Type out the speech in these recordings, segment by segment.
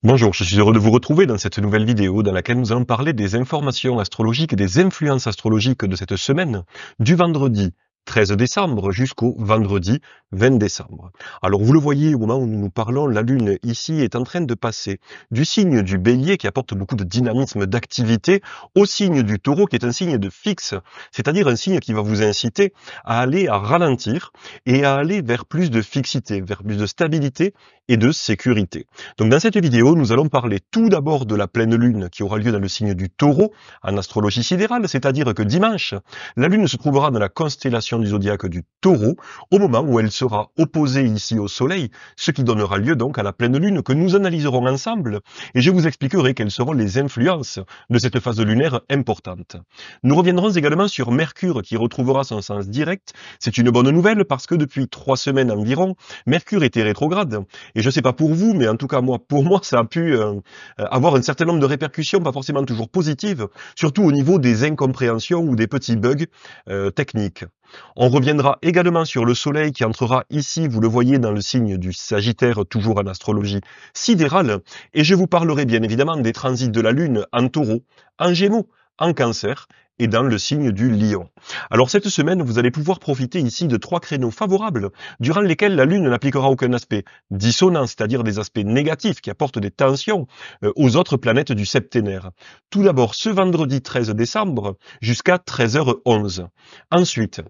Bonjour, je suis heureux de vous retrouver dans cette nouvelle vidéo dans laquelle nous allons parler des informations astrologiques et des influences astrologiques de cette semaine, du vendredi 13 décembre jusqu'au vendredi 20 décembre. Alors vous le voyez, au moment où nous parlons, la Lune ici est en train de passer du signe du Bélier qui apporte beaucoup de dynamisme, d'activité, au signe du Taureau qui est un signe de fixe, c'est-à-dire un signe qui va vous inciter à ralentir et à aller vers plus de fixité, vers plus de stabilité et de sécurité. Donc dans cette vidéo, nous allons parler tout d'abord de la pleine lune qui aura lieu dans le signe du Taureau en astrologie sidérale, c'est-à-dire que dimanche, la lune se trouvera dans la constellation du zodiaque du Taureau au moment où elle sera opposée ici au soleil, ce qui donnera lieu donc à la pleine lune que nous analyserons ensemble et je vous expliquerai quelles seront les influences de cette phase lunaire importante. Nous reviendrons également sur Mercure qui retrouvera son sens direct. C'est une bonne nouvelle parce que depuis 3 semaines environ, Mercure était rétrograde. Et je ne sais pas pour vous, mais en tout cas pour moi, ça a pu avoir un certain nombre de répercussions, pas forcément toujours positives, surtout au niveau des incompréhensions ou des petits bugs techniques. On reviendra également sur le Soleil qui entrera ici, vous le voyez, dans le signe du Sagittaire, toujours en astrologie sidérale, et je vous parlerai bien évidemment des transits de la Lune en Taureau, en Gémeaux, en Cancer, et dans le signe du Lion. Alors cette semaine, vous allez pouvoir profiter ici de 3 créneaux favorables, durant lesquels la Lune n'appliquera aucun aspect dissonant, c'est-à-dire des aspects négatifs qui apportent des tensions aux autres planètes du septénaire. Tout d'abord, ce vendredi 13 décembre, jusqu'à 13h11. Ensuite,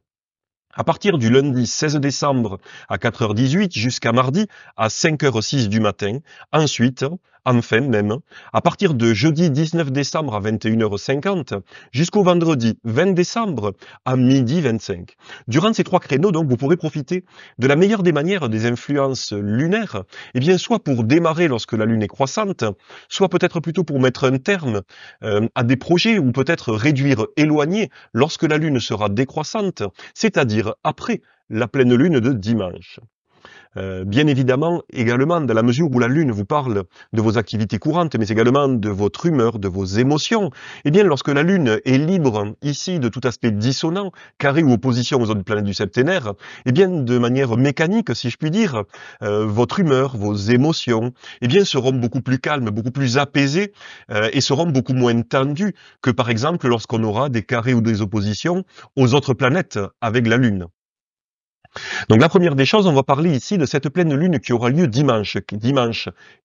à partir du lundi 16 décembre à 4h18 jusqu'à mardi à 5h06 du matin. Ensuite, enfin même, à partir de jeudi 19 décembre à 21h50 jusqu'au vendredi 20 décembre à midi 25. Durant ces 3 créneaux, donc, vous pourrez profiter de la meilleure des manières des influences lunaires, et bien soit pour démarrer lorsque la lune est croissante, soit peut-être plutôt pour mettre un terme à des projets ou peut-être réduire, éloigner lorsque la lune sera décroissante, c'est-à-dire après la pleine lune de dimanche. Bien évidemment, également, dans la mesure où la Lune vous parle de vos activités courantes, mais également de votre humeur, de vos émotions, eh bien, lorsque la Lune est libre, ici, de tout aspect dissonant, carré ou opposition aux autres planètes du septénaire, eh bien, de manière mécanique, si je puis dire, votre humeur, vos émotions, eh bien, seront beaucoup plus calmes, beaucoup plus apaisées, et seront beaucoup moins tendues que, par exemple, lorsqu'on aura des carrés ou des oppositions aux autres planètes avec la Lune. Donc la première des choses, on va parler ici de cette pleine lune qui aura lieu dimanche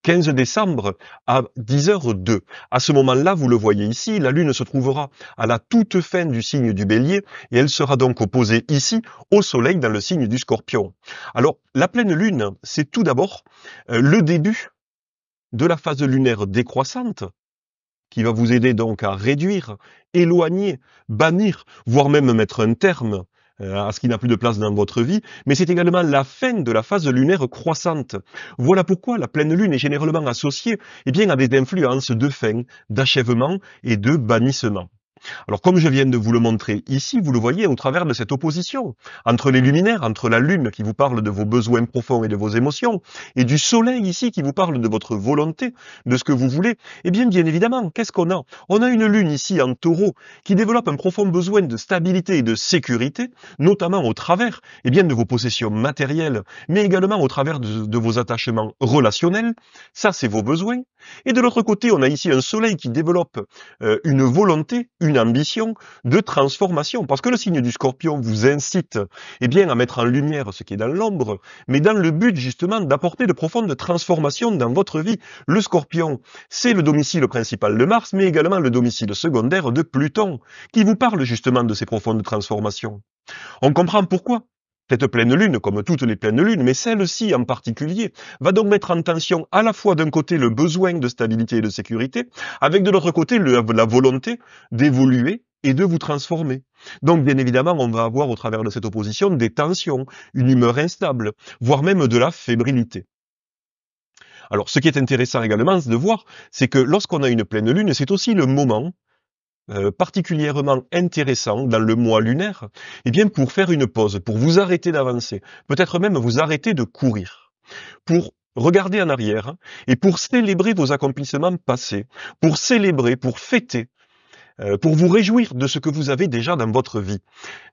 15 décembre à 10h02. À ce moment-là, vous le voyez ici, la lune se trouvera à la toute fin du signe du Bélier et elle sera donc opposée ici au soleil dans le signe du Scorpion. Alors la pleine lune, c'est tout d'abord le début de la phase lunaire décroissante qui va vous aider donc à réduire, éloigner, bannir, voire même mettre un terme à ce qui n'a plus de place dans votre vie, mais c'est également la fin de la phase lunaire croissante. Voilà pourquoi la pleine lune est généralement associée à des influences de fin, d'achèvement et de bannissement. Alors comme je viens de vous le montrer ici, vous le voyez au travers de cette opposition entre les luminaires, entre la lune qui vous parle de vos besoins profonds et de vos émotions, et du soleil ici qui vous parle de votre volonté, de ce que vous voulez, eh bien évidemment, qu'est-ce qu'on a? On a une lune ici en taureau qui développe un profond besoin de stabilité et de sécurité, notamment au travers de vos possessions matérielles, mais également au travers de vos attachements relationnels. Ça, c'est vos besoins. Et de l'autre côté, on a ici un soleil qui développe une volonté, une ambition de transformation. Parce que le signe du Scorpion vous incite à mettre en lumière ce qui est dans l'ombre, mais dans le but justement d'apporter de profondes transformations dans votre vie. Le Scorpion, c'est le domicile principal de Mars, mais également le domicile secondaire de Pluton, qui vous parle justement de ces profondes transformations. On comprend pourquoi. Cette pleine lune, comme toutes les pleines lunes, mais celle-ci en particulier, va donc mettre en tension à la fois d'un côté le besoin de stabilité et de sécurité, avec de l'autre côté la volonté d'évoluer et de vous transformer. Donc bien évidemment, on va avoir au travers de cette opposition des tensions, une humeur instable, voire même de la fébrilité. Alors ce qui est intéressant également de voir, c'est que lorsqu'on a une pleine lune, c'est aussi le moment particulièrement intéressant dans le mois lunaire, pour faire une pause, pour vous arrêter d'avancer, peut-être même vous arrêter de courir, pour regarder en arrière et pour célébrer vos accomplissements passés, pour célébrer, pour fêter pour vous réjouir de ce que vous avez déjà dans votre vie.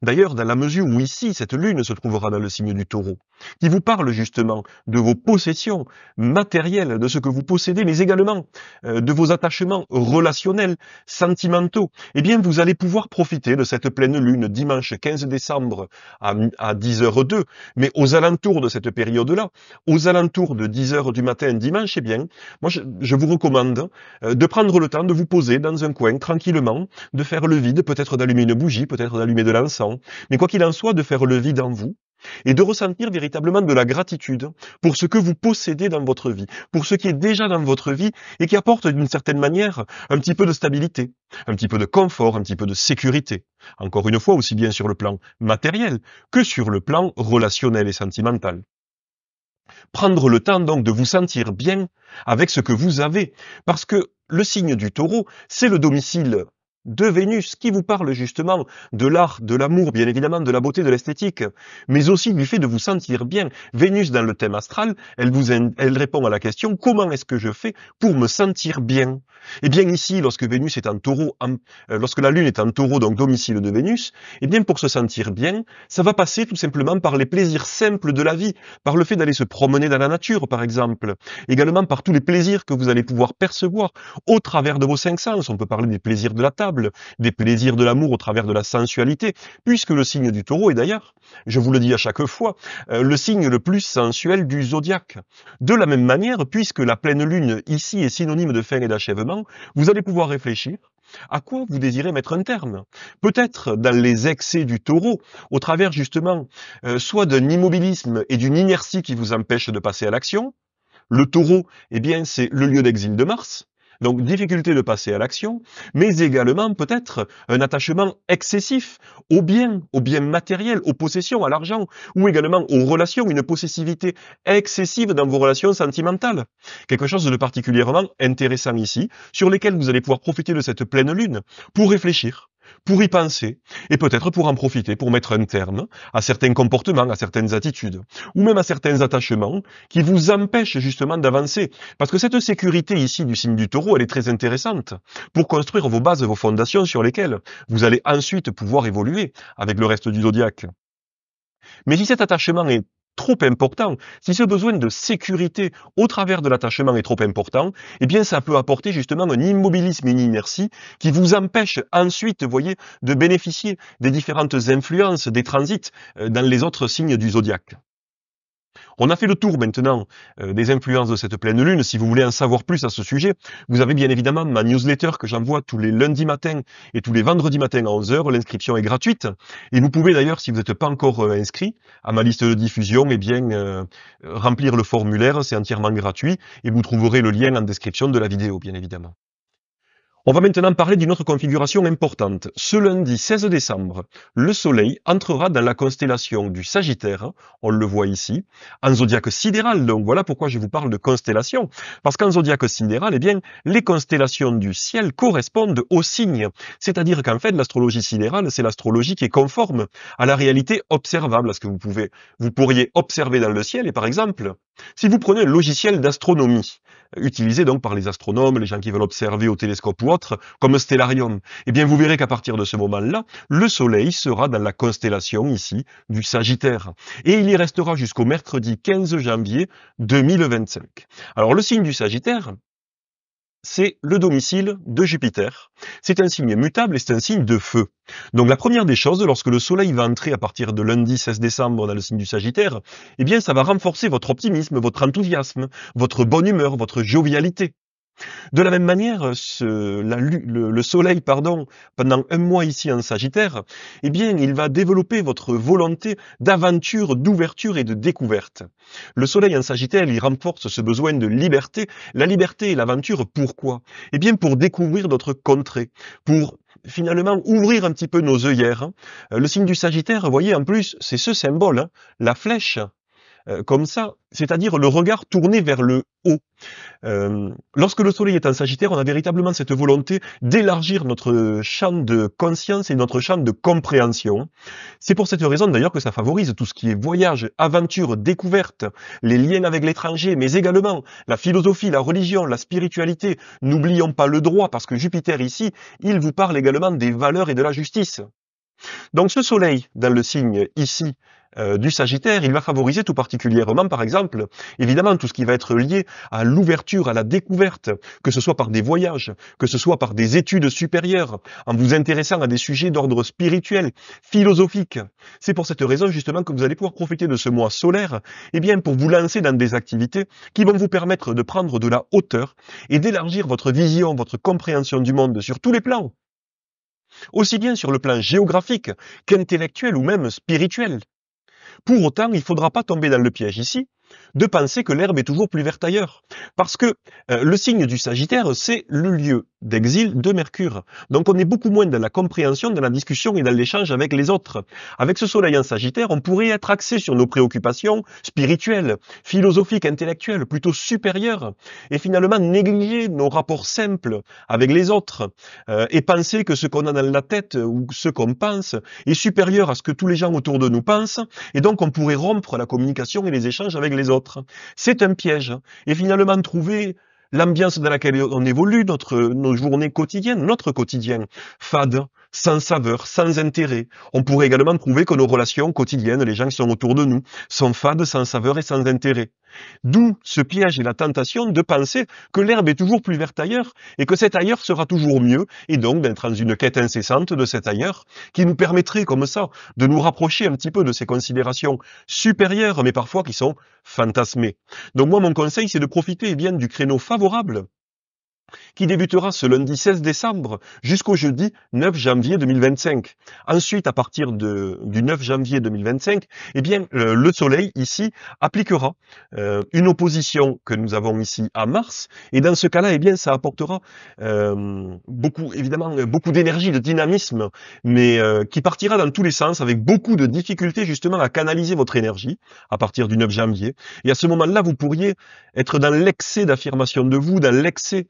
D'ailleurs, dans la mesure où ici, cette lune se trouvera dans le signe du Taureau, qui vous parle justement de vos possessions matérielles, de ce que vous possédez, mais également de vos attachements relationnels, sentimentaux, eh bien, vous allez pouvoir profiter de cette pleine lune dimanche 15 décembre à 10h02, mais aux alentours de cette période-là, aux alentours de 10h du matin dimanche, eh bien, moi, je vous recommande de prendre le temps de vous poser dans un coin tranquillement, de faire le vide, peut-être d'allumer une bougie, peut-être d'allumer de l'encens, mais quoi qu'il en soit, de faire le vide en vous et de ressentir véritablement de la gratitude pour ce que vous possédez dans votre vie, pour ce qui est déjà dans votre vie et qui apporte d'une certaine manière un petit peu de stabilité, un petit peu de confort, un petit peu de sécurité. Encore une fois, aussi bien sur le plan matériel que sur le plan relationnel et sentimental. Prendre le temps donc de vous sentir bien avec ce que vous avez, parce que le signe du Taureau, c'est le domicile de Vénus, qui vous parle justement de l'art, de l'amour, bien évidemment, de la beauté, de l'esthétique, mais aussi du fait de vous sentir bien. Vénus, dans le thème astral, elle répond à la question, comment est-ce que je fais pour me sentir bien? Eh bien ici, lorsque Vénus est en Taureau, lorsque la Lune est en Taureau, donc domicile de Vénus, eh bien pour se sentir bien, ça va passer tout simplement par les plaisirs simples de la vie, par le fait d'aller se promener dans la nature, par exemple, également par tous les plaisirs que vous allez pouvoir percevoir au travers de vos cinq sens. On peut parler des plaisirs de la table, des plaisirs de l'amour au travers de la sensualité, puisque le signe du Taureau est d'ailleurs, je vous le dis à chaque fois, le signe le plus sensuel du zodiaque. De la même manière, puisque la pleine lune ici est synonyme de fin et d'achèvement, vous allez pouvoir réfléchir à quoi vous désirez mettre un terme. Peut-être dans les excès du Taureau, au travers justement soit d'un immobilisme et d'une inertie qui vous empêche de passer à l'action. Le Taureau, eh bien, c'est le lieu d'exil de Mars. Donc, difficulté de passer à l'action, mais également peut-être un attachement excessif aux biens matériels, aux possessions, à l'argent, ou également aux relations, une possessivité excessive dans vos relations sentimentales. Quelque chose de particulièrement intéressant ici, sur lesquels vous allez pouvoir profiter de cette pleine lune pour réfléchir, pour y penser, et peut-être pour en profiter, pour mettre un terme à certains comportements, à certaines attitudes, ou même à certains attachements qui vous empêchent justement d'avancer. Parce que cette sécurité ici du signe du Taureau, elle est très intéressante pour construire vos bases, vos fondations sur lesquelles vous allez ensuite pouvoir évoluer avec le reste du zodiaque. Mais si cet attachement est trop important, si ce besoin de sécurité au travers de l'attachement est trop important, eh bien ça peut apporter justement un immobilisme et une inertie qui vous empêche ensuite, vous voyez, de bénéficier des différentes influences, des transits dans les autres signes du zodiaque. On a fait le tour maintenant des influences de cette pleine lune. Si vous voulez en savoir plus à ce sujet, vous avez bien évidemment ma newsletter que j'envoie tous les lundis matins et tous les vendredis matins à 11h. L'inscription est gratuite. Et vous pouvez d'ailleurs, si vous n'êtes pas encore inscrit à ma liste de diffusion, eh bien remplir le formulaire, c'est entièrement gratuit. Et vous trouverez le lien en description de la vidéo, bien évidemment. On va maintenant parler d'une autre configuration importante. Ce lundi 16 décembre, le Soleil entrera dans la constellation du Sagittaire, on le voit ici, en zodiaque sidéral. Donc voilà pourquoi je vous parle de constellation. Parce qu'en zodiaque sidéral, eh bien, les constellations du ciel correspondent aux signes. C'est-à-dire qu'en fait, l'astrologie sidérale, c'est l'astrologie qui est conforme à la réalité observable, à ce que vous pourriez observer dans le ciel. Et par exemple, si vous prenez un logiciel d'astronomie, utilisé donc par les astronomes, les gens qui veulent observer au télescope ou autre, comme Stellarium, eh bien vous verrez qu'à partir de ce moment-là, le Soleil sera dans la constellation ici du Sagittaire. Et il y restera jusqu'au mercredi 15 janvier 2025. Alors le signe du Sagittaire, c'est le domicile de Jupiter. C'est un signe mutable et c'est un signe de feu. Donc la première des choses, lorsque le Soleil va entrer à partir de lundi 16 décembre dans le signe du Sagittaire, eh bien ça va renforcer votre optimisme, votre enthousiasme, votre bonne humeur, votre jovialité. De la même manière, le Soleil, pendant un mois ici en Sagittaire, eh bien, il va développer votre volonté d'aventure, d'ouverture et de découverte. Le Soleil en Sagittaire, il renforce ce besoin de liberté. La liberté et l'aventure, pourquoi? Eh bien, pour découvrir d'autres contrées, pour finalement ouvrir un petit peu nos œillères. Le signe du Sagittaire, vous voyez, en plus, c'est ce symbole, hein, la flèche. comme ça, c'est-à-dire le regard tourné vers le haut. Lorsque le soleil est en Sagittaire, on a véritablement cette volonté d'élargir notre champ de conscience et notre champ de compréhension. C'est pour cette raison d'ailleurs que ça favorise tout ce qui est voyage, aventure, découverte, les liens avec l'étranger, mais également la philosophie, la religion, la spiritualité. N'oublions pas le droit, parce que Jupiter ici, il vous parle également des valeurs et de la justice. Donc ce soleil dans le signe ici du Sagittaire, il va favoriser tout particulièrement, par exemple, évidemment, tout ce qui va être lié à l'ouverture, à la découverte, que ce soit par des voyages, que ce soit par des études supérieures, en vous intéressant à des sujets d'ordre spirituel, philosophique. C'est pour cette raison, justement, que vous allez pouvoir profiter de ce mois solaire, eh bien, pour vous lancer dans des activités qui vont vous permettre de prendre de la hauteur et d'élargir votre vision, votre compréhension du monde sur tous les plans. Aussi bien sur le plan géographique qu'intellectuel ou même spirituel. Pour autant, il ne faudra pas tomber dans le piège ici de penser que l'herbe est toujours plus verte ailleurs. Parce que le signe du Sagittaire, c'est le lieu d'exil de Mercure. Donc on est beaucoup moins dans la compréhension, dans la discussion et dans l'échange avec les autres. Avec ce soleil en Sagittaire, on pourrait être axé sur nos préoccupations spirituelles, philosophiques, intellectuelles, plutôt supérieures, et finalement négliger nos rapports simples avec les autres, et penser que ce qu'on a dans la tête ou ce qu'on pense est supérieur à ce que tous les gens autour de nous pensent, et donc on pourrait rompre la communication et les échanges avec les autres. C'est un piège. Et finalement, trouver l'ambiance dans laquelle on évolue, nos journées quotidiennes, notre quotidien, fade, sans saveur, sans intérêt. On pourrait également trouver que nos relations quotidiennes, les gens qui sont autour de nous, sont fades, sans saveur et sans intérêt. D'où ce piège et la tentation de penser que l'herbe est toujours plus verte ailleurs et que cet ailleurs sera toujours mieux, et donc d'être dans une quête incessante de cet ailleurs qui nous permettrait comme ça de nous rapprocher un petit peu de ces considérations supérieures, mais parfois qui sont fantasmées. Donc moi, mon conseil, c'est de profiter bien du créneau favorable qui débutera ce lundi 16 décembre jusqu'au jeudi 9 janvier 2025. Ensuite, à partir du 9 janvier 2025, eh bien, le Soleil, ici, appliquera une opposition que nous avons ici à Mars, et dans ce cas-là, eh bien, ça apportera beaucoup d'énergie, de dynamisme, mais qui partira dans tous les sens, avec beaucoup de difficultés, justement, à canaliser votre énergie, à partir du 9 janvier. Et à ce moment-là, vous pourriez être dans l'excès d'affirmation de vous, dans l'excès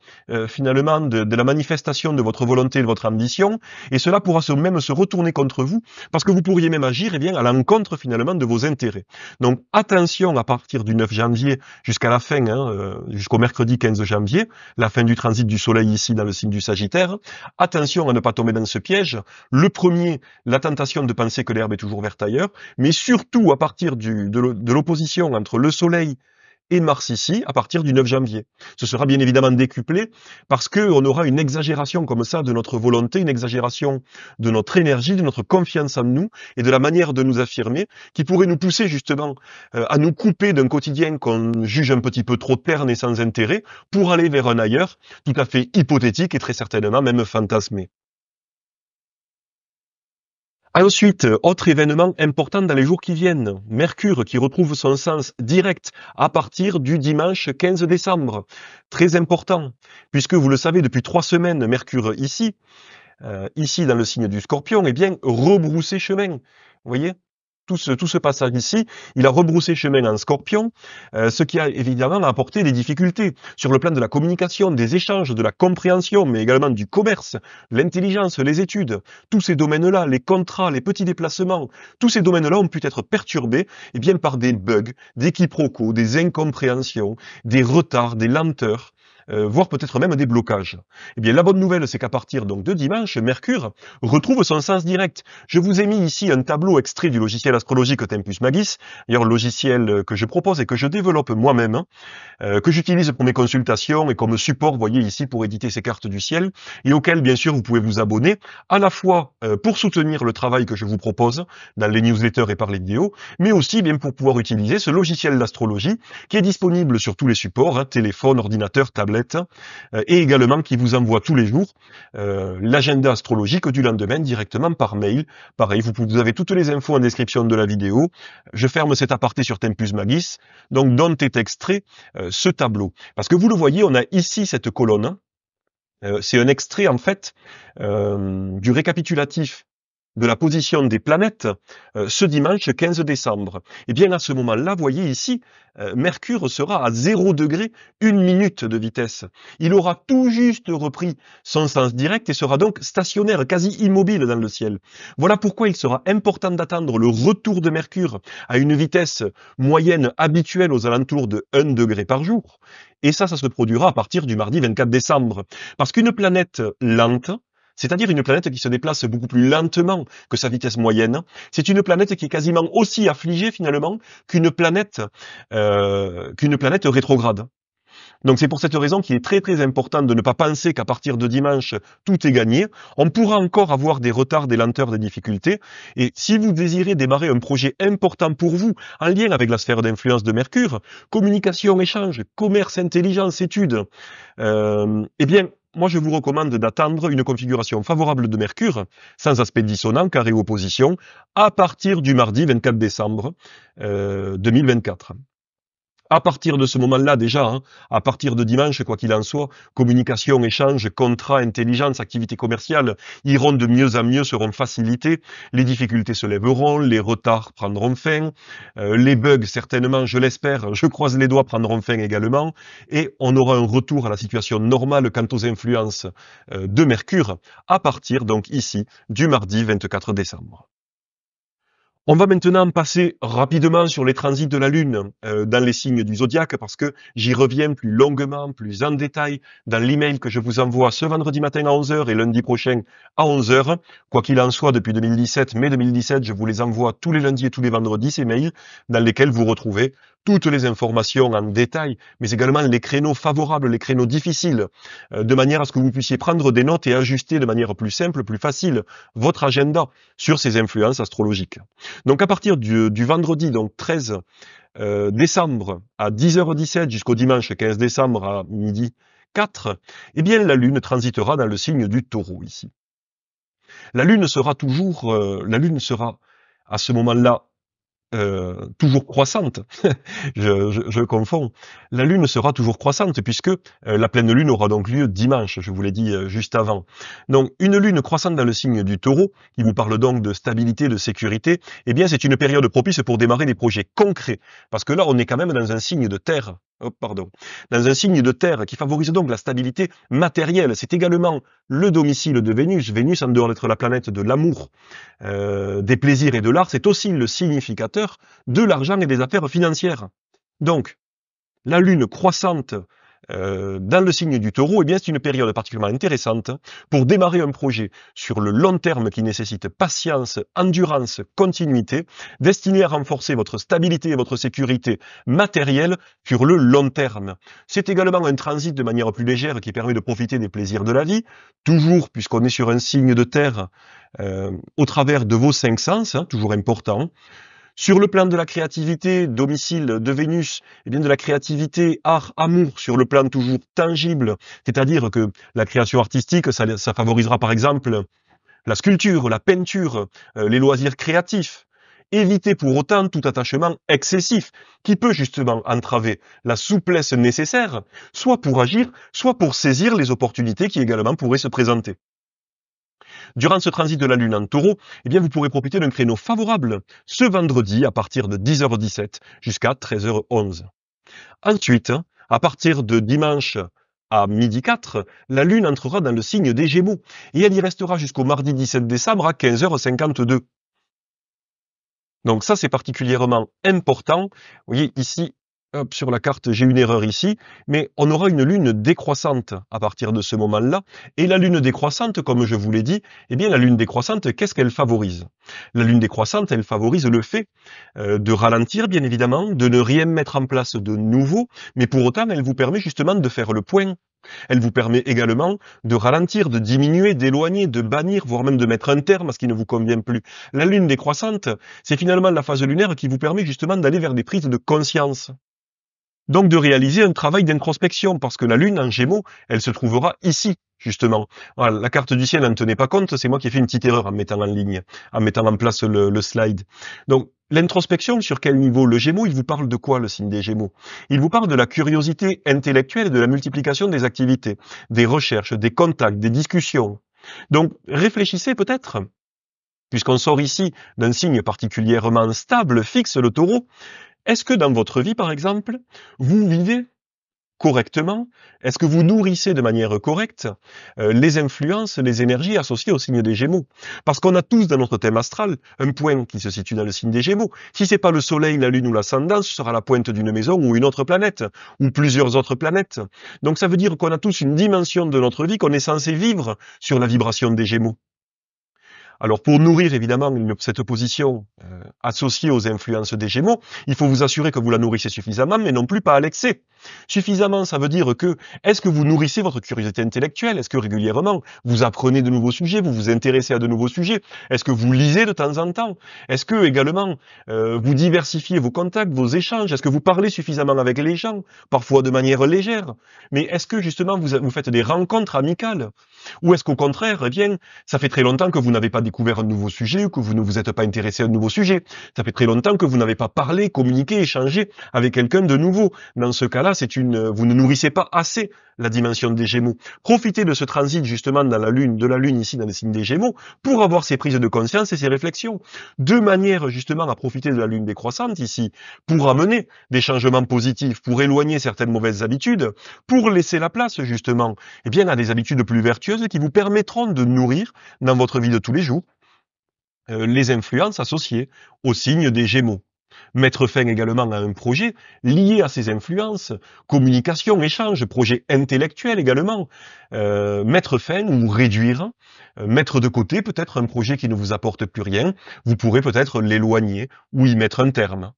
finalement de la manifestation de votre volonté, de votre ambition, et cela pourra même se retourner contre vous, parce que vous pourriez même agir à l'encontre finalement de vos intérêts. Donc attention à partir du 9 janvier jusqu'à la fin, jusqu'au mercredi 15 janvier, la fin du transit du soleil ici dans le signe du Sagittaire, attention à ne pas tomber dans ce piège. Le premier, la tentation de penser que l'herbe est toujours verte ailleurs, mais surtout à partir de l'opposition entre le soleil et Mars ici, à partir du 9 janvier. Ce sera bien évidemment décuplé, parce qu'on aura une exagération comme ça de notre volonté, une exagération de notre énergie, de notre confiance en nous, et de la manière de nous affirmer, qui pourrait nous pousser justement à nous couper d'un quotidien qu'on juge un petit peu trop terne et sans intérêt, pour aller vers un ailleurs, tout à fait hypothétique et très certainement même fantasmé. Ensuite, autre événement important dans les jours qui viennent, Mercure qui retrouve son sens direct à partir du dimanche 15 décembre. Très important, puisque vous le savez, depuis 3 semaines, Mercure ici dans le signe du Scorpion, eh bien, rebrousser chemin. Vous voyez ? Tout ce passage ici, il a rebroussé chemin en Scorpion, ce qui a évidemment apporté des difficultés sur le plan de la communication, des échanges, de la compréhension, mais également du commerce, l'intelligence, les études. Tous ces domaines-là, les contrats, les petits déplacements, tous ces domaines-là ont pu être perturbés par des bugs, des quiproquos, des incompréhensions, des retards, des lenteurs. Voire peut-être même des blocages. Eh bien, la bonne nouvelle, c'est qu'à partir donc de dimanche, Mercure retrouve son sens direct. Je vous ai mis ici un tableau extrait du logiciel astrologique Tempus Magis, d'ailleurs logiciel que je propose et que je développe moi-même, que j'utilise pour mes consultations et comme support, vous voyez ici, pour éditer ces cartes du ciel, et auquel, bien sûr, vous pouvez vous abonner, à la fois pour soutenir le travail que je vous propose dans les newsletters et par les vidéos, mais aussi bien pour pouvoir utiliser ce logiciel d'astrologie qui est disponible sur tous les supports, téléphone, ordinateur, tablette, et également qui vous envoie tous les jours l'agenda astrologique du lendemain directement par mail. Pareil, vous avez toutes les infos en description de la vidéo. Je ferme cet aparté sur Tempus Magis, donc dont est extrait ce tableau. Parce que vous le voyez, on a ici cette colonne. C'est un extrait en fait du récapitulatif de la position des planètes ce dimanche 15 décembre. Et bien à ce moment-là, voyez ici, Mercure sera à 0 degré, 1 minute de vitesse. Il aura tout juste repris son sens direct et sera donc stationnaire, quasi immobile dans le ciel. Voilà pourquoi il sera important d'attendre le retour de Mercure à une vitesse moyenne habituelle aux alentours de 1 degré par jour. Et ça se produira à partir du mardi 24 décembre. Parce qu'une planète lente, c'est-à-dire une planète qui se déplace beaucoup plus lentement que sa vitesse moyenne, c'est une planète qui est quasiment aussi affligée finalement qu'une planète rétrograde. Donc c'est pour cette raison qu'il est très très important de ne pas penser qu'à partir de dimanche, tout est gagné. On pourra encore avoir des retards, des lenteurs, des difficultés. Et si vous désirez démarrer un projet important pour vous, en lien avec la sphère d'influence de Mercure, communication, échange, commerce, intelligence, études, eh bien, moi, je vous recommande d'attendre une configuration favorable de Mercure, sans aspect dissonant, carré ou opposition, à partir du mardi 24 décembre 2024. À partir de ce moment-là, déjà, à partir de dimanche, quoi qu'il en soit, communication, échange, contrat, intelligence, activité commerciale iront de mieux en mieux, seront facilités, les difficultés se lèveront, les retards prendront fin, les bugs, certainement, je l'espère, je croise les doigts, prendront fin également, et on aura un retour à la situation normale quant aux influences de Mercure, à partir, donc ici, du mardi 24 décembre. On va maintenant passer rapidement sur les transits de la Lune dans les signes du zodiaque parce que j'y reviens plus longuement, plus en détail dans l'email que je vous envoie ce vendredi matin à 11h et lundi prochain à 11h. Quoi qu'il en soit, depuis 2017, mai 2017, je vous les envoie tous les lundis et tous les vendredis, ces mails dans lesquels vous retrouvez toutes les informations en détail, mais également les créneaux favorables, les créneaux difficiles, de manière à ce que vous puissiez prendre des notes et ajuster de manière plus simple, plus facile votre agenda sur ces influences astrologiques. Donc à partir du vendredi, donc 13 décembre à 10h17 jusqu'au dimanche 15 décembre à midi 4, eh bien la Lune transitera dans le signe du Taureau ici. La Lune sera à ce moment-là toujours croissante. je confonds. La Lune sera toujours croissante puisque la pleine Lune aura donc lieu dimanche, je vous l'ai dit juste avant. Donc une Lune croissante dans le signe du Taureau, qui vous parle donc de stabilité, de sécurité, eh bien c'est une période propice pour démarrer des projets concrets. Parce que là, on est quand même dans un signe de terre. Oh, pardon. Dans un signe de terre qui favorise donc la stabilité matérielle. C'est également le domicile de Vénus. Vénus, en dehors d'être la planète de l'amour, des plaisirs et de l'art, c'est aussi le significateur de l'argent et des affaires financières. Donc, la Lune croissante dans le signe du Taureau, eh bien, c'est une période particulièrement intéressante pour démarrer un projet sur le long terme qui nécessite patience, endurance, continuité, destiné à renforcer votre stabilité et votre sécurité matérielle sur le long terme. C'est également un transit de manière plus légère qui permet de profiter des plaisirs de la vie, toujours puisqu'on est sur un signe de terre au travers de vos 5 sens, toujours important. Sur le plan de la créativité, domicile de Vénus, eh bien de la créativité, art, amour, sur le plan toujours tangible, c'est-à-dire que la création artistique, ça favorisera par exemple la sculpture, la peinture, les loisirs créatifs. Évitez pour autant tout attachement excessif, qui peut justement entraver la souplesse nécessaire, soit pour agir, soit pour saisir les opportunités qui également pourraient se présenter. Durant ce transit de la Lune en Taureau, eh bien, vous pourrez profiter d'un créneau favorable ce vendredi à partir de 10h17 jusqu'à 13h11. Ensuite, à partir de dimanche à midi 4, la Lune entrera dans le signe des Gémeaux et elle y restera jusqu'au mardi 17 décembre à 15h52. Donc ça, c'est particulièrement important. Vous voyez ici, hop, sur la carte, j'ai une erreur ici, mais on aura une lune décroissante à partir de ce moment-là. Et la lune décroissante, comme je vous l'ai dit, eh bien la lune décroissante, qu'est-ce qu'elle favorise? La lune décroissante, elle favorise le fait de ralentir, bien évidemment, de ne rien mettre en place de nouveau, mais pour autant, elle vous permet justement de faire le point. Elle vous permet également de ralentir, de diminuer, d'éloigner, de bannir, voire même de mettre un terme à ce qui ne vous convient plus. La lune décroissante, c'est finalement la phase lunaire qui vous permet justement d'aller vers des prises de conscience. Donc de réaliser un travail d'introspection, parce que la Lune en Gémeaux, elle se trouvera ici, justement. Voilà, la carte du ciel n'en tenait pas compte, c'est moi qui ai fait une petite erreur en mettant en ligne, en mettant en place le slide. Donc l'introspection, sur quel niveau? Le Gémeaux, il vous parle de quoi, le signe des Gémeaux? Il vous parle de la curiosité intellectuelle et de la multiplication des activités, des recherches, des contacts, des discussions. Donc réfléchissez peut-être, puisqu'on sort ici d'un signe particulièrement stable, fixe, le taureau. Est-ce que dans votre vie, par exemple, vous vivez correctement? Est-ce que vous nourrissez de manière correcte les influences, les énergies associées au signe des Gémeaux? Parce qu'on a tous dans notre thème astral un point qui se situe dans le signe des Gémeaux. Si c'est pas le Soleil, la Lune ou l'ascendant, ce sera la pointe d'une maison ou une autre planète, ou plusieurs autres planètes. Donc ça veut dire qu'on a tous une dimension de notre vie qu'on est censé vivre sur la vibration des Gémeaux. Alors pour nourrir évidemment cette position associée aux influences des Gémeaux, il faut vous assurer que vous la nourrissez suffisamment, mais non plus pas à l'excès. Suffisamment, ça veut dire que, est-ce que vous nourrissez votre curiosité intellectuelle? Est-ce que régulièrement, vous apprenez de nouveaux sujets, vous vous intéressez à de nouveaux sujets? Est-ce que vous lisez de temps en temps? Est-ce que également, vous diversifiez vos contacts, vos échanges? Est-ce que vous parlez suffisamment avec les gens? Parfois de manière légère. Mais est-ce que justement, vous faites des rencontres amicales? Ou est-ce qu'au contraire, eh bien, ça fait très longtemps que vous n'avez pas découvert un nouveau sujet ou que vous ne vous êtes pas intéressé à un nouveau sujet. Ça fait très longtemps que vous n'avez pas parlé, communiqué, échangé avec quelqu'un de nouveau. Dans ce cas-là, vous ne nourrissez pas assez la dimension des Gémeaux. Profitez de ce transit justement de la Lune ici dans le signe des Gémeaux pour avoir ces prises de conscience et ces réflexions. De manière justement à profiter de la Lune décroissante ici pour amener des changements positifs, pour éloigner certaines mauvaises habitudes, pour laisser la place justement eh bien, à des habitudes plus vertueuses qui vous permettront de nourrir dans votre vie de tous les jours les influences associées au signe des Gémeaux. Mettre fin également à un projet lié à ces influences, communication, échange, projet intellectuel également, mettre fin ou réduire, mettre de côté peut-être un projet qui ne vous apporte plus rien, vous pourrez peut-être l'éloigner ou y mettre un terme.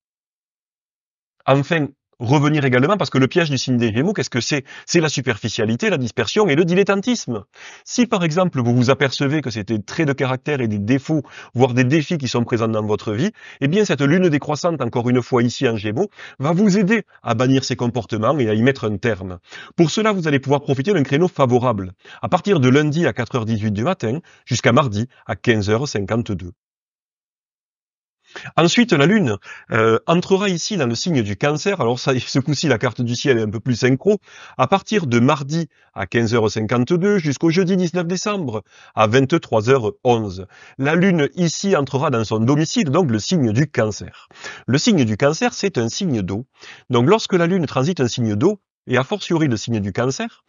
Enfin, revenir également, parce que le piège du signe des Gémeaux, qu'est-ce que c'est? C'est la superficialité, la dispersion et le dilettantisme. Si par exemple vous vous apercevez que c'est des traits de caractère et des défauts, voire des défis qui sont présents dans votre vie, eh bien cette lune décroissante, encore une fois ici en Gémeaux, va vous aider à bannir ces comportements et à y mettre un terme. Pour cela, vous allez pouvoir profiter d'un créneau favorable, à partir de lundi à 4h18 du matin, jusqu'à mardi à 15h52. Ensuite, la Lune entrera ici dans le signe du Cancer. Alors ça, ce coup-ci, la carte du ciel est un peu plus synchro. À partir de mardi à 15h52 jusqu'au jeudi 19 décembre à 23h11. La Lune ici entrera dans son domicile, donc le signe du Cancer. Le signe du Cancer, c'est un signe d'eau. Donc lorsque la Lune transite un signe d'eau, et a fortiori le signe du Cancer,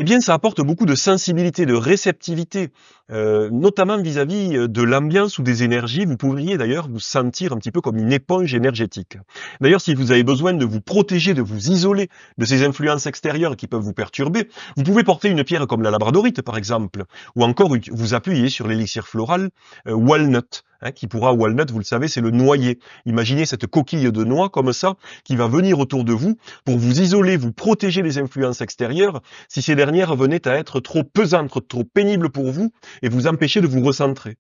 eh bien, ça apporte beaucoup de sensibilité, de réceptivité, notamment vis-à-vis de l'ambiance ou des énergies. Vous pourriez d'ailleurs vous sentir un petit peu comme une éponge énergétique. D'ailleurs, si vous avez besoin de vous protéger, de vous isoler de ces influences extérieures qui peuvent vous perturber, vous pouvez porter une pierre comme la labradorite, par exemple, ou encore vous appuyer sur l'élixir floral walnut. Qui pourra, walnut, vous le savez, c'est le noyer. Imaginez cette coquille de noix comme ça, qui va venir autour de vous pour vous isoler, vous protéger des influences extérieures, si ces dernières venaient à être trop pesantes, trop pénibles pour vous, et vous empêcher de vous recentrer.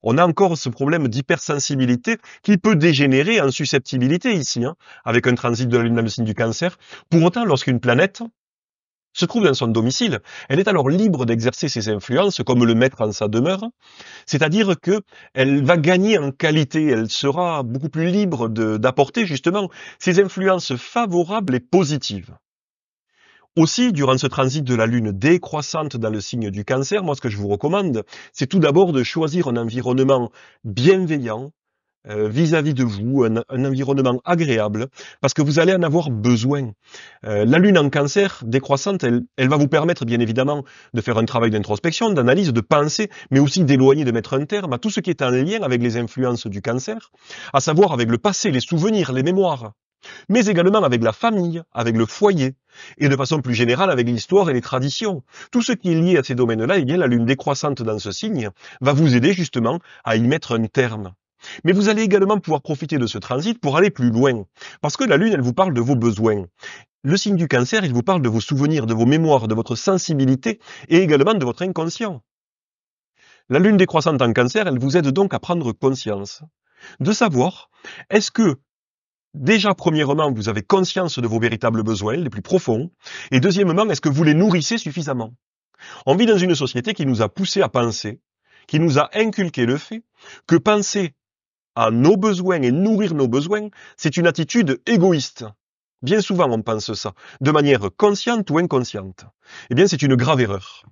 On a encore ce problème d'hypersensibilité qui peut dégénérer en susceptibilité ici, avec un transit de la Lune dans le signe du Cancer. Pour autant, lorsqu'une planète se trouve dans son domicile, elle est alors libre d'exercer ses influences comme le maître en sa demeure, c'est-à-dire que elle va gagner en qualité, elle sera beaucoup plus libre d'apporter justement ses influences favorables et positives. Aussi, durant ce transit de la Lune décroissante dans le signe du Cancer, moi ce que je vous recommande, c'est tout d'abord de choisir un environnement bienveillant, vis-à-vis de vous, un environnement agréable, parce que vous allez en avoir besoin. La Lune en Cancer, décroissante, elle va vous permettre bien évidemment de faire un travail d'introspection, d'analyse, de pensée, mais aussi d'éloigner, de mettre un terme à tout ce qui est en lien avec les influences du Cancer, à savoir avec le passé, les souvenirs, les mémoires, mais également avec la famille, avec le foyer, et de façon plus générale avec l'histoire et les traditions. Tout ce qui est lié à ces domaines-là, eh bien la Lune décroissante dans ce signe va vous aider justement à y mettre un terme. Mais vous allez également pouvoir profiter de ce transit pour aller plus loin. Parce que la Lune, elle vous parle de vos besoins. Le signe du Cancer, il vous parle de vos souvenirs, de vos mémoires, de votre sensibilité et également de votre inconscient. La Lune décroissante en Cancer, elle vous aide donc à prendre conscience. De savoir, est-ce que, déjà, premièrement, vous avez conscience de vos véritables besoins, les plus profonds, et deuxièmement, est-ce que vous les nourrissez suffisamment? On vit dans une société qui nous a poussé à penser, qui nous a inculqué le fait que penser à nos besoins et nourrir nos besoins, c'est une attitude égoïste. Bien souvent, on pense ça, de manière consciente ou inconsciente. Eh bien, c'est une grave erreur.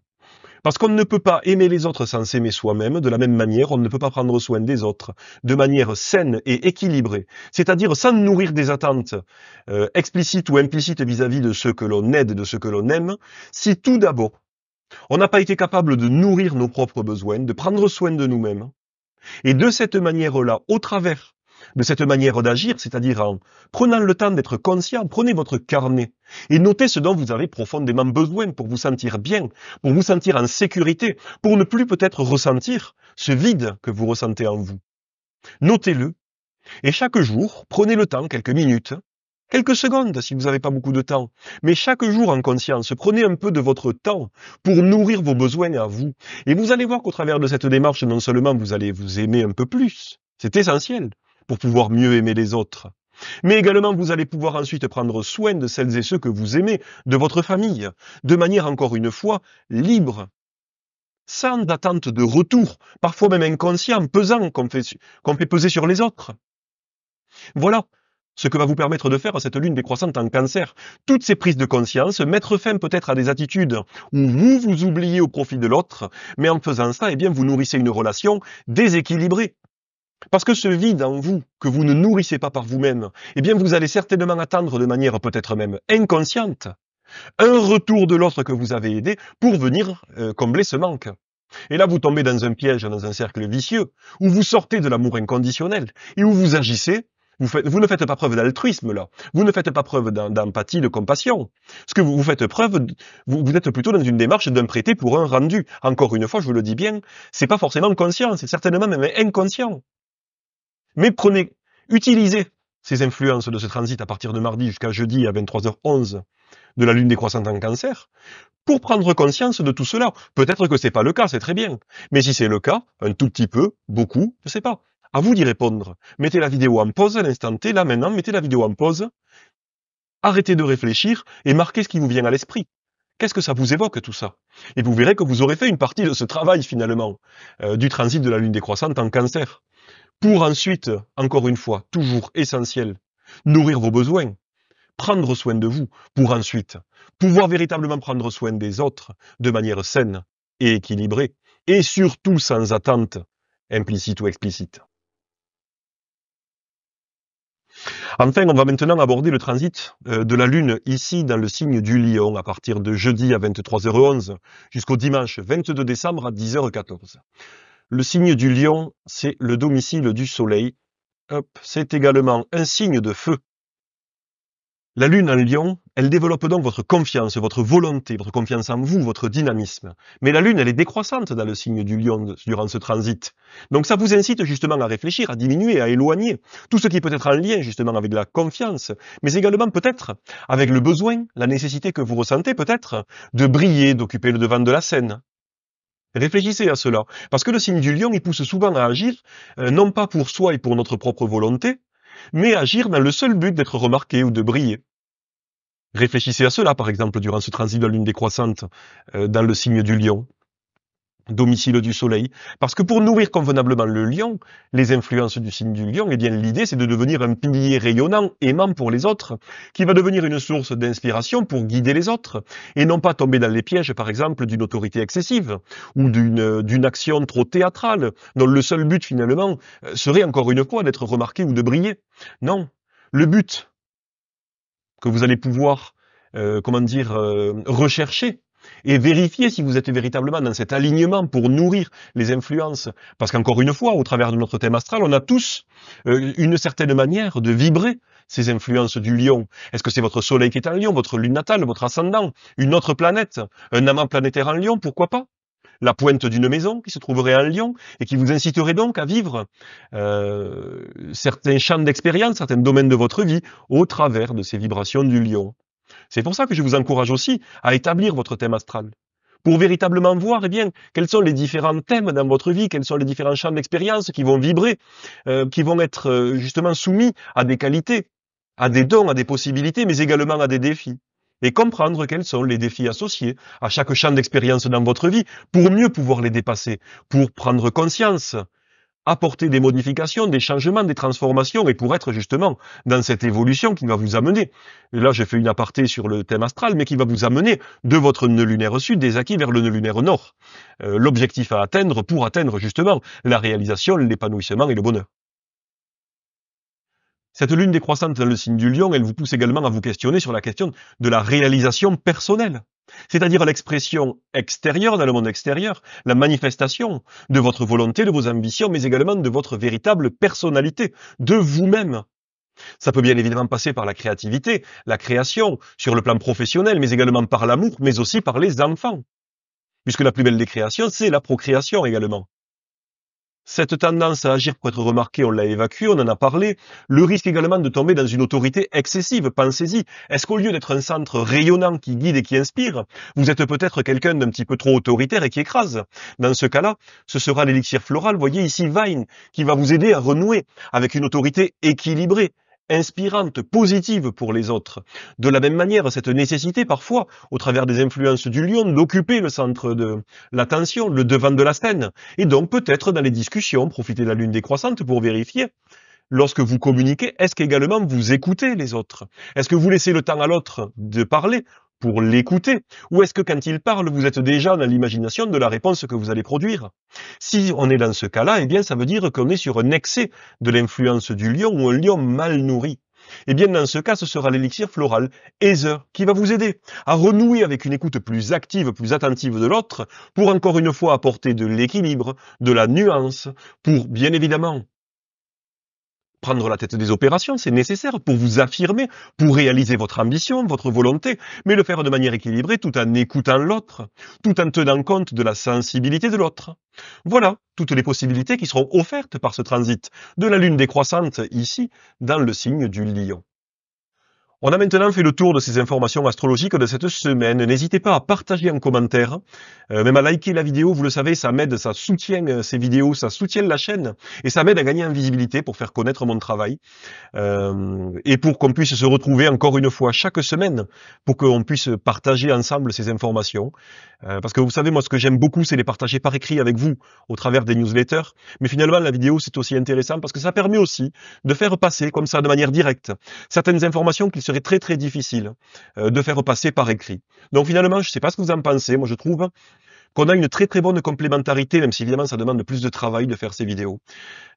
Parce qu'on ne peut pas aimer les autres sans s'aimer soi-même. De la même manière, on ne peut pas prendre soin des autres de manière saine et équilibrée. C'est-à-dire sans nourrir des attentes explicites ou implicites vis-à-vis de ceux que l'on aide, de ceux que l'on aime, si tout d'abord, on n'a pas été capable de nourrir nos propres besoins, de prendre soin de nous-mêmes. Et de cette manière-là, au travers de cette manière d'agir, c'est-à-dire en prenant le temps d'être conscient, prenez votre carnet et notez ce dont vous avez profondément besoin pour vous sentir bien, pour vous sentir en sécurité, pour ne plus peut-être ressentir ce vide que vous ressentez en vous. Notez-le et chaque jour, prenez le temps, quelques minutes, quelques secondes si vous n'avez pas beaucoup de temps, mais chaque jour en conscience, prenez un peu de votre temps pour nourrir vos besoins à vous. Et vous allez voir qu'au travers de cette démarche, non seulement vous allez vous aimer un peu plus, c'est essentiel pour pouvoir mieux aimer les autres, mais également vous allez pouvoir ensuite prendre soin de celles et ceux que vous aimez, de votre famille, de manière encore une fois libre, sans attente de retour, parfois même inconscient, pesant qu'on fait peser sur les autres. Voilà ce que va vous permettre de faire cette lune décroissante en Cancer. Toutes ces prises de conscience, mettre fin peut-être à des attitudes où vous vous oubliez au profit de l'autre, mais en faisant ça, eh bien, vous nourrissez une relation déséquilibrée. Parce que ce vide en vous, que vous ne nourrissez pas par vous-même, eh bien, vous allez certainement attendre de manière peut-être même inconsciente un retour de l'autre que vous avez aidé pour venir combler ce manque. Et là, vous tombez dans un piège, dans un cercle vicieux, où vous sortez de l'amour inconditionnel et où vous agissez. Vous ne faites pas preuve d'altruisme, là. Vous ne faites pas preuve d'empathie, de compassion. Ce que vous faites preuve, vous êtes plutôt dans une démarche d'un prêté pour un rendu. Encore une fois, je vous le dis bien, c'est pas forcément conscient, c'est certainement même inconscient. Mais utilisez ces influences de ce transit à partir de mardi jusqu'à jeudi à 23h11 de la lune décroissante en Cancer, pour prendre conscience de tout cela. Peut-être que c'est pas le cas, c'est très bien. Mais si c'est le cas, un tout petit peu, beaucoup, je sais pas. À vous d'y répondre. Mettez la vidéo en pause à l'instant T, là maintenant, mettez la vidéo en pause, arrêtez de réfléchir et marquez ce qui vous vient à l'esprit. Qu'est-ce que ça vous évoque tout ça? Et vous verrez que vous aurez fait une partie de ce travail finalement, du transit de la lune décroissante en Cancer. Pour ensuite, encore une fois, toujours essentiel, nourrir vos besoins, prendre soin de vous, pour ensuite pouvoir véritablement prendre soin des autres de manière saine et équilibrée, et surtout sans attente, implicite ou explicite. Enfin, on va maintenant aborder le transit de la Lune ici dans le signe du Lion à partir de jeudi à 23h11 jusqu'au dimanche 22 décembre à 10h14. Le signe du Lion, c'est le domicile du Soleil. C'est également un signe de feu. La Lune en Lion, elle développe donc votre confiance, votre volonté, votre confiance en vous, votre dynamisme. Mais la Lune, elle est décroissante dans le signe du Lion durant ce transit. Donc ça vous incite justement à réfléchir, à diminuer, à éloigner tout ce qui peut être en lien justement avec la confiance, mais également peut-être avec le besoin, la nécessité que vous ressentez peut-être de briller, d'occuper le devant de la scène. Réfléchissez à cela, parce que le signe du Lion, il pousse souvent à agir, non pas pour soi et pour notre propre volonté, mais agir dans le seul but d'être remarqué ou de briller. Réfléchissez à cela, par exemple, durant ce transit de la lune décroissante dans le signe du Lion, domicile du Soleil. Parce que pour nourrir convenablement le Lion, les influences du signe du Lion, eh bien l'idée c'est de devenir un pilier rayonnant, aimant pour les autres, qui va devenir une source d'inspiration pour guider les autres, et non pas tomber dans les pièges, par exemple, d'une autorité excessive, ou d'une action trop théâtrale, dont le seul but finalement serait encore une fois d'être remarqué ou de briller. Non, le but que vous allez pouvoir, rechercher et vérifier si vous êtes véritablement dans cet alignement pour nourrir les influences. Parce qu'encore une fois, au travers de notre thème astral, on a tous une certaine manière de vibrer ces influences du Lion. Est-ce que c'est votre soleil qui est en Lion, votre lune natale, votre ascendant, une autre planète, un amas planétaire en Lion, pourquoi pas? La pointe d'une maison qui se trouverait en Lion et qui vous inciterait donc à vivre certains champs d'expérience, certains domaines de votre vie au travers de ces vibrations du Lion. C'est pour ça que je vous encourage aussi à établir votre thème astral, pour véritablement voir eh bien, quels sont les différents thèmes dans votre vie, quels sont les différents champs d'expérience qui vont vibrer, qui vont être justement soumis à des qualités, à des dons, à des possibilités, mais également à des défis. Et comprendre quels sont les défis associés à chaque champ d'expérience dans votre vie, pour mieux pouvoir les dépasser, pour prendre conscience apporter des modifications, des changements, des transformations, et pour être justement dans cette évolution qui va vous amener, et là j'ai fait une aparté sur le thème astral, mais qui va vous amener de votre nœud lunaire sud des acquis vers le nœud lunaire nord. L'objectif à atteindre pour atteindre justement la réalisation, l'épanouissement et le bonheur. Cette lune décroissante dans le signe du lion, elle vous pousse également à vous questionner sur la question de la réalisation personnelle. C'est-à-dire l'expression extérieure dans le monde extérieur, la manifestation de votre volonté, de vos ambitions, mais également de votre véritable personnalité, de vous-même. Ça peut bien évidemment passer par la créativité, la création, sur le plan professionnel, mais également par l'amour, mais aussi par les enfants. Puisque la plus belle des créations, c'est la procréation également. Cette tendance à agir pour être remarqué, on l'a évacué, on en a parlé. Le risque également de tomber dans une autorité excessive, pensez-y. Est-ce qu'au lieu d'être un centre rayonnant qui guide et qui inspire, vous êtes peut-être quelqu'un d'un petit peu trop autoritaire et qui écrase? Dans ce cas-là, ce sera l'élixir floral, voyez ici Vine, qui va vous aider à renouer avec une autorité équilibrée, inspirante, positive pour les autres. De la même manière, cette nécessité parfois, au travers des influences du lion, d'occuper le centre de l'attention, le devant de la scène, et donc peut-être dans les discussions, profiter de la lune décroissante pour vérifier. Lorsque vous communiquez, est-ce qu'également vous écoutez les autres? Est-ce que vous laissez le temps à l'autre de parler pour l'écouter? Ou est-ce que quand il parle, vous êtes déjà dans l'imagination de la réponse que vous allez produire? Si on est dans ce cas-là, eh bien ça veut dire qu'on est sur un excès de l'influence du lion ou un lion mal nourri. Eh bien dans ce cas, ce sera l'élixir floral Heather qui va vous aider à renouer avec une écoute plus active, plus attentive de l'autre, pour encore une fois apporter de l'équilibre, de la nuance, pour bien évidemment prendre la tête des opérations, c'est nécessaire pour vous affirmer, pour réaliser votre ambition, votre volonté, mais le faire de manière équilibrée tout en écoutant l'autre, tout en tenant compte de la sensibilité de l'autre. Voilà toutes les possibilités qui seront offertes par ce transit de la lune décroissante ici, dans le signe du lion. On a maintenant fait le tour de ces informations astrologiques de cette semaine. N'hésitez pas à partager en commentaire, même à liker la vidéo, vous le savez, ça m'aide, ça soutient ces vidéos, ça soutient la chaîne, et ça m'aide à gagner en visibilité pour faire connaître mon travail, et pour qu'on puisse se retrouver encore une fois chaque semaine, pour qu'on puisse partager ensemble ces informations. Parce que vous savez, moi ce que j'aime beaucoup, c'est les partager par écrit avec vous, au travers des newsletters, mais finalement la vidéo c'est aussi intéressant parce que ça permet aussi de faire passer comme ça de manière directe certaines informations qu'il serait très très difficile de faire passer par écrit. Donc finalement, je ne sais pas ce que vous en pensez, moi je trouve qu'on a une très très bonne complémentarité, même si évidemment ça demande plus de travail de faire ces vidéos.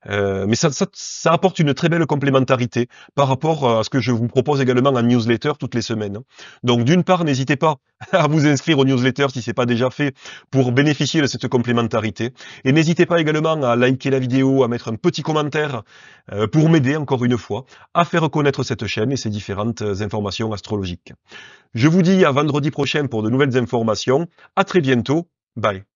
Mais ça apporte une très belle complémentarité par rapport à ce que je vous propose également en newsletter toutes les semaines. Donc d'une part, n'hésitez pas à vous inscrire aux newsletters si ce n'est pas déjà fait pour bénéficier de cette complémentarité. Et n'hésitez pas également à liker la vidéo, à mettre un petit commentaire pour m'aider encore une fois à faire connaître cette chaîne et ses différentes informations astrologiques. Je vous dis à vendredi prochain pour de nouvelles informations. À très bientôt. Bye.